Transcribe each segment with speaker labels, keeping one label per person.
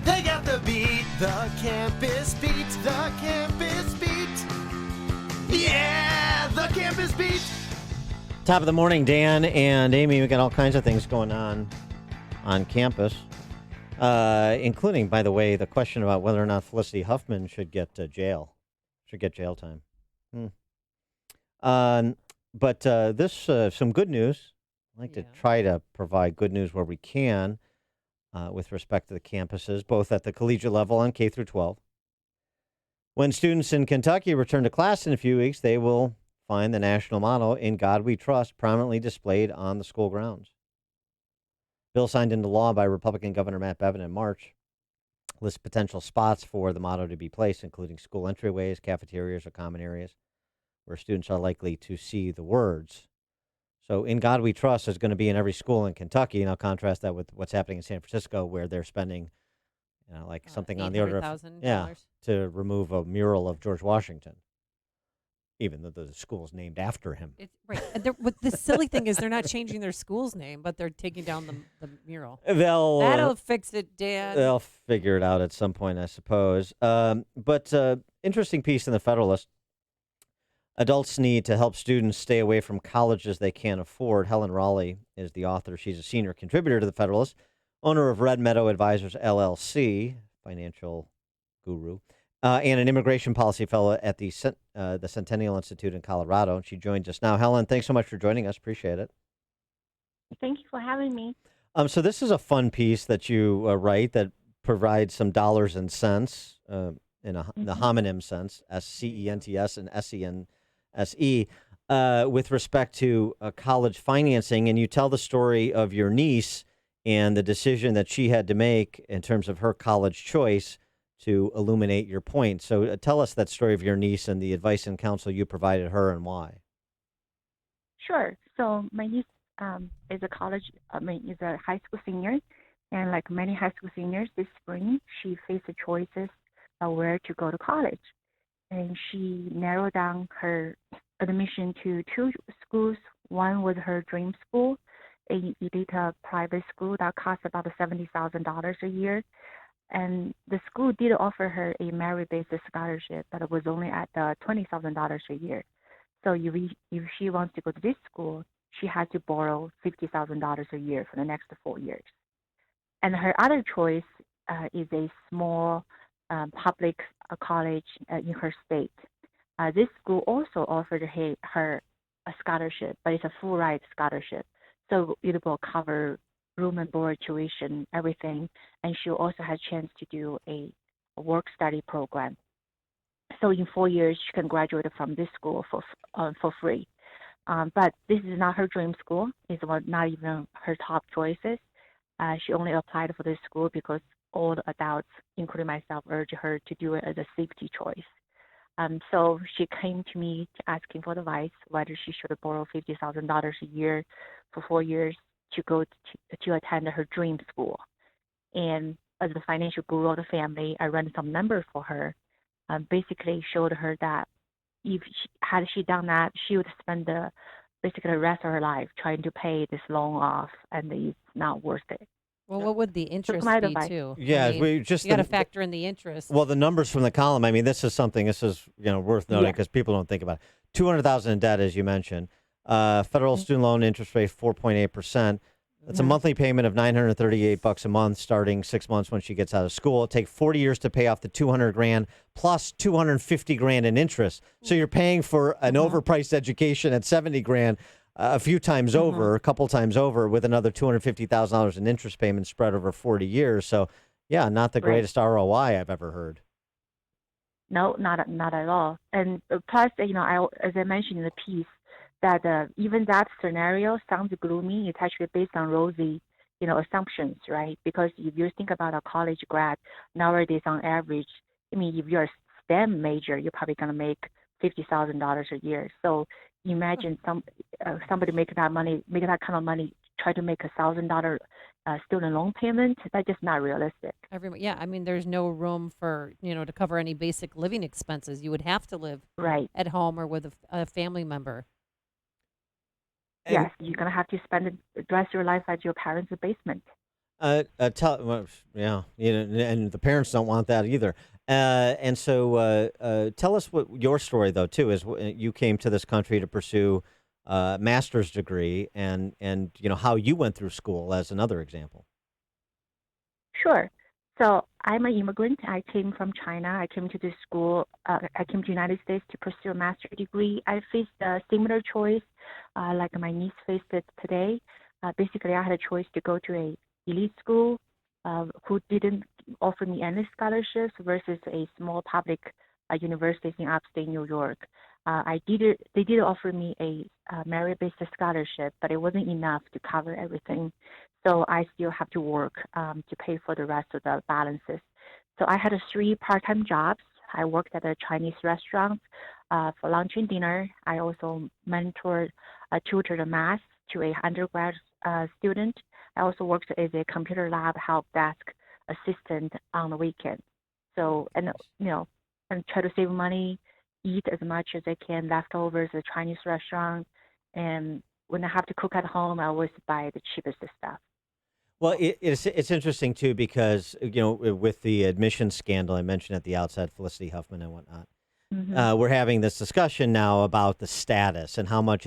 Speaker 1: They got the beat, the campus beat, the campus beat. Yeah, the campus beat.
Speaker 2: Top of the morning, Dan and Amy. We got all kinds of things going on campus, including, by the way, the question about whether or not Felicity Huffman should get jail time. But this some good news. I like to try to provide good news where we can with respect to the campuses, both at the collegiate level and K through 12. When students in Kentucky return to class in a few weeks, they will find the national motto, "In God We Trust," prominently displayed on the school grounds. Bill signed into law by Republican Governor Matt Bevin in March lists potential spots for the motto to be placed, including school entryways, cafeterias, or common areas where students are likely to see the words. So, "In God We Trust" is going to be in every school in Kentucky, and I'll contrast that with what's happening in San Francisco, where they're spending, like something on the order of
Speaker 3: $800,000.
Speaker 2: to remove a mural of George Washington, even though the school's named after him.
Speaker 3: It's, right. What the silly thing is, they're not changing their school's name, but they're taking down the mural. That'll fix it, Dan.
Speaker 2: They'll figure it out at some point, I suppose. But interesting piece in the Federalist. Adults need to help students stay away from colleges they can't afford. Helen Raleigh is the author. She's a senior contributor to the Federalist, owner of Red Meadow Advisors, LLC, financial guru, and an immigration policy fellow at the Centennial Institute in Colorado. She joins us now. Helen, thanks so much for joining us. Appreciate it.
Speaker 4: Thank you for having me.
Speaker 2: So this is a fun piece that you write that provides some dollars and cents in the homonym sense, SCENTS and SENSE, with respect to college financing. And you tell the story of your niece and the decision that she had to make in terms of her college choice to illuminate your point. So tell us that story of your niece and the advice and counsel you provided her and why.
Speaker 4: Sure. So my niece is a high school senior, and like many high school seniors this spring, she faced the choices of where to go to college, and she narrowed down her admission to two schools. One was her dream school, a elite private school that cost about $70,000 a year. And the school did offer her a merit-based scholarship, but it was only at $20,000 a year. So if she wants to go to this school, she had to borrow $50,000 a year for the next 4 years. And her other choice is a small public college in her state. This school also offered her a scholarship, but it's a full-ride scholarship. So it will cover room and board, tuition, everything, and she'll also have a chance to do a work-study program. So in 4 years, she can graduate from this school for free. But this is not her dream school. It's not even her top choices. She only applied for this school because all the adults, including myself, urged her to do it as a safety choice. So she came to me asking for advice whether she should borrow $50,000 a year for 4 years to go to attend her dream school. And as the financial guru of the family, I ran some numbers for her, basically showed her that had she done that, she would spend basically the rest of her life trying to pay this loan off, and it's not worth it.
Speaker 3: Well, what would the interest
Speaker 4: my
Speaker 3: be,
Speaker 4: advice.
Speaker 3: too?
Speaker 2: Yeah,
Speaker 3: you got to factor in the interest.
Speaker 2: Well, the numbers from the column, I mean, this is worth noting because people don't think about it. $200,000 in debt, as you mentioned. Federal student loan interest rate 4.8%. That's a monthly payment of $938 a month, starting 6 months when she gets out of school. It'll take 40 years to pay off the $200,000 plus $250,000 in interest. So you're paying for an overpriced education at $70,000 a few times over, a couple times over, with another $250,000 in interest payments spread over 40 years. So, yeah, not the greatest ROI I've ever heard.
Speaker 4: No, not at all. And plus, as I mentioned in the piece, that even that scenario sounds gloomy. It's actually based on rosy, assumptions, right? Because if you think about a college grad nowadays, on average, if you're a STEM major, you're probably going to make $50,000 a year. So imagine somebody making that kind of money, try to make $1,000 student loan payment. That's just not realistic.
Speaker 3: There's no room for to cover any basic living expenses. You would have to live at home or with a family member.
Speaker 4: Yes, you're going to have to spend the rest of your life at your parents' basement.
Speaker 2: Well, yeah, and the parents don't want that either. And so, tell us what your story though too is. You came to this country to pursue a master's degree, and how you went through school as another example.
Speaker 4: Sure. So I'm an immigrant. I came from China. I came to this school. I came to United States to pursue a master's degree. I faced a similar choice, like my niece faced it today. Basically, I had a choice to go to a elite school, who didn't offer me any scholarships versus a small public university in upstate New York. They did offer me a merit-based scholarship, but it wasn't enough to cover everything. So I still have to work to pay for the rest of the balances. So I had three part-time jobs. I worked at a Chinese restaurant for lunch and dinner. I also tutored math to a undergrad student. I also worked as a computer lab help desk assistant on the weekend. So, and and try to save money, eat as much as I can leftovers at a Chinese restaurant, and when I have to cook at home, I always buy the cheapest stuff.
Speaker 2: Well, it's interesting too because with the admission scandal I mentioned at the outset, Felicity Huffman and whatnot.
Speaker 4: Hmm.
Speaker 2: We're having this discussion now about the status and how much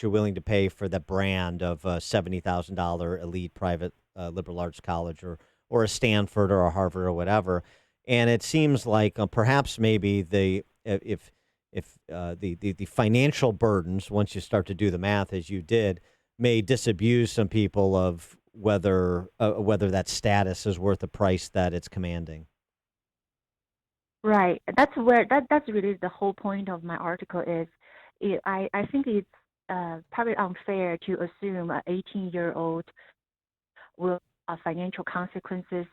Speaker 2: you're willing to pay for the brand of a $70,000 elite private liberal arts college or a Stanford or a Harvard or whatever. And it seems like perhaps maybe the financial burdens, once you start to do the math as you did, may disabuse some people of whether that status is worth the price that it's commanding.
Speaker 4: Right. That's really the whole point of my article is I think it's probably unfair to assume an 18-year-old will financial consequences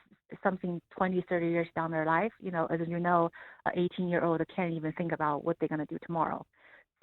Speaker 4: something 20, 30 years down their life. As you know, an 18-year-old can't even think about what they're going to do tomorrow.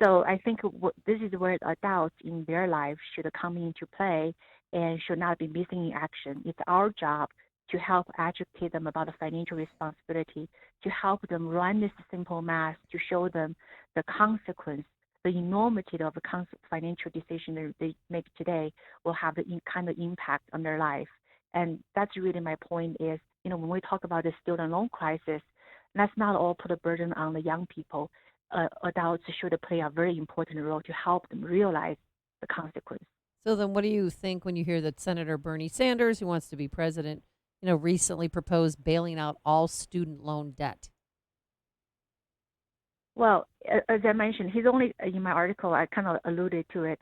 Speaker 4: So I think this is where adults in their life should come into play and should not be missing in action. It's our job to help educate them about the financial responsibility, to help them run this simple math, to show them the consequence, the enormity of the financial decision that they make today will have the kind of impact on their life. And that's really my point is, when we talk about the student loan crisis, let's not all put a burden on the young people. Adults should play a very important role to help them realize the consequence.
Speaker 3: So then, what do you think when you hear that Senator Bernie Sanders, who wants to be president, recently proposed bailing out all student loan debt?
Speaker 4: Well, as I mentioned, he's only in my article. I kind of alluded to it.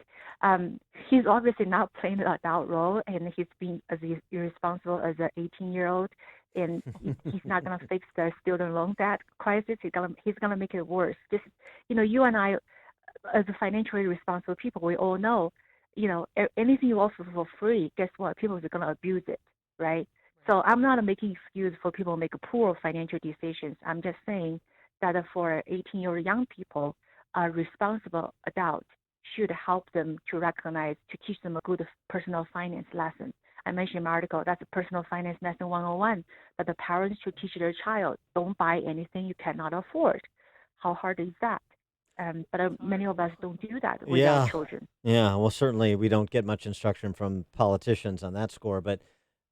Speaker 4: He's obviously not playing the adult role, and he's being as irresponsible as an 18-year-old. And he's not going to fix the student loan debt crisis. He's gonna make it worse. Just you and I, as a financially responsible people, we all know, anything you offer for free, guess what? People are going to abuse it, right? So I'm not making excuse for people to make poor financial decisions. I'm just saying that for 18-year-old young people, a responsible adult should help them to recognize, to teach them a good personal finance lesson. I mentioned in my article that's a personal finance lesson 101, that the parents should teach their child, don't buy anything you cannot afford. How hard is that? But many of us don't do that with our
Speaker 2: Yeah.
Speaker 4: children.
Speaker 2: Yeah. Well, certainly we don't get much instruction from politicians on that score. But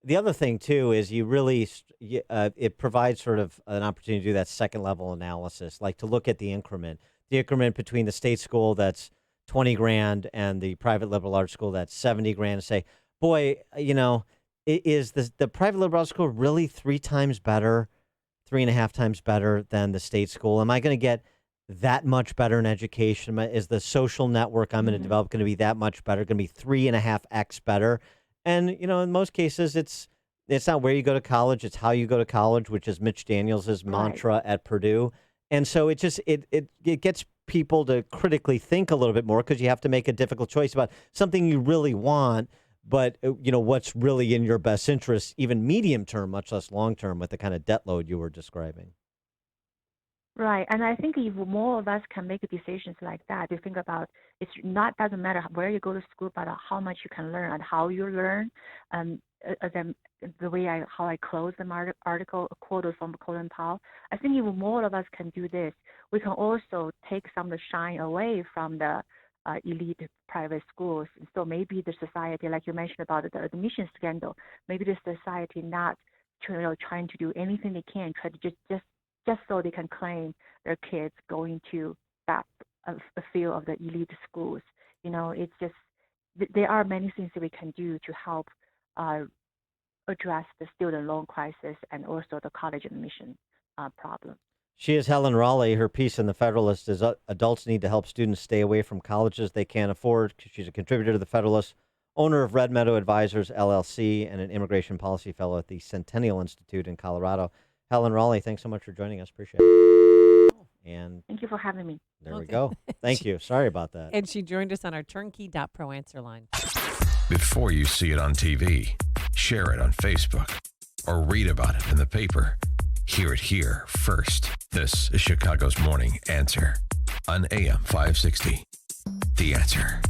Speaker 2: the other thing, too, is it provides sort of an opportunity to do that second level analysis, like to look at the increment between the state school that's 20 grand and the private liberal arts school that's 70 grand, and say, boy, is the private liberal arts school really three times better, three and a half times better than the state school? Am I going to get that much better in education? Is the social network I'm going to
Speaker 4: Hmm.
Speaker 2: develop going to be that much better? Going to be 3.5x better? And in most cases, it's not where you go to college; it's how you go to college, which is Mitch Daniels'
Speaker 4: Right.
Speaker 2: mantra at Purdue. And so it gets people to critically think a little bit more because you have to make a difficult choice about something you really want, but what's really in your best interest, even medium term, much less long term, with the kind of debt load you were describing.
Speaker 4: Right. And I think if more of us can make decisions like that, to think about it's not doesn't matter where you go to school, but how much you can learn and how you learn. As the way how I close the article quoted from Colin Powell, I think if more of us can do this, we can also take some of the shine away from the elite private schools. So maybe the society, like you mentioned about the admission scandal, maybe the society not trying to do anything they can, try to just so they can claim their kids going to that a few of the elite schools. It's just there are many things that we can do to help address the student loan crisis and also the college admission problem.
Speaker 2: She is Helen Raleigh. Her piece in The Federalist is Adults Need to Help Students Stay Away from Colleges They Can't Afford. She's a contributor to The Federalist, owner of Red Meadow Advisors, LLC, and an immigration policy fellow at the Centennial Institute in Colorado. Helen Raleigh, thanks so much for joining us. Appreciate it. And
Speaker 4: thank you for having me.
Speaker 2: There we go. Thank you. Sorry about that.
Speaker 3: And she joined us on our turnkey.pro answer line.
Speaker 5: Before you see it on TV, share it on Facebook, or read about it in the paper. Hear it here first. This is Chicago's Morning Answer on AM 560. The Answer.